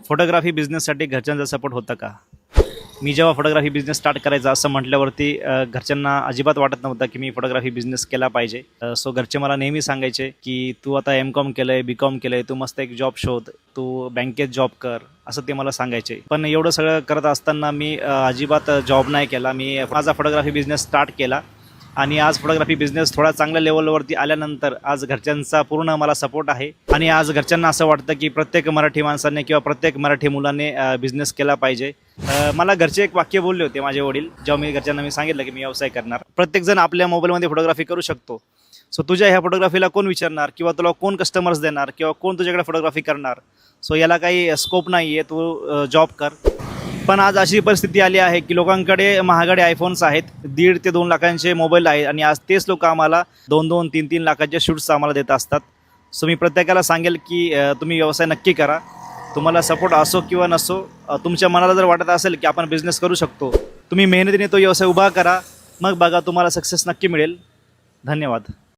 Photography बिझनेससाठी घरच्यांचा support होता का? मी जेव्हा फोटोग्राफी बिझनेस स्टार्ट करायचा असं म्हटल्यावरती घरच्यांना अजिबात वाटत नव्हतं की मी फोटोग्राफी बिझनेस केला पाहिजे. सो घरचे मला नेहमी सांगायचे की तू आता एम.कॉम केलं आहे, बी.कॉम केलं आहे, तू मस्त एक जॉब शोध, तू बँकेत जॉब कर, असं ते मला सांगायचे. पण एवढं सगळं करत असताना मी अजिबात जॉब नाही केला. मी माझा फोटोग्राफी बिझनेस स्टार्ट केला आणि आज फोटोग्राफी बिझनेस थोडा चांगल्या लेवलवरती आल्यानंतर आज घरच्यांचा पूर्ण मला सपोर्ट आहे. आणि आज घरच्यांना असं वाटतं की प्रत्येक मराठी माणसाने किंवा प्रत्येक मराठी मुलाने बिझनेस केला पाहिजे. मला घरचे एक वाक्य बोलले होते माझे वडील, जेव्हा मी घरच्यांना सांगितलं की मी व्यवसाय करणार. प्रत्येकजण आपल्या मोबाईलमध्ये फोटोग्राफी करू शकतो. सो तुझ्या ह्या फोटोग्राफीला कोण विचारणार किंवा तुला कोण कस्टमर्स देणार किंवा कोण तुझ्याकडे फोटोग्राफी करणार. सो याला काही स्कोप नाही आहे, तू जॉब कर. पण आज अशी परिस्थिती आली आहे की लोकांकडे महागडे आयफोन्स आहेत, 1.5 ते 2 लाखांचे मोबाईल आहेत आणि आज तेच लोक आम्हाला 2-2, 3-3 लाखाचे शूट्स आम्हाला देत असतात. सो मी प्रत्येकाला सांगेल की तुम्ही व्यवसाय नक्की करा. तुम्हाला सपोर्ट असो किंवा नसो, तुमच्या मनाला जर वाटत असेल की आपण बिझनेस करू शकतो, तुम्ही मेहनतीने तो व्यवसाय उभा करा. मग बघा तुम्हाला सक्सेस नक्की मिळेल. धन्यवाद.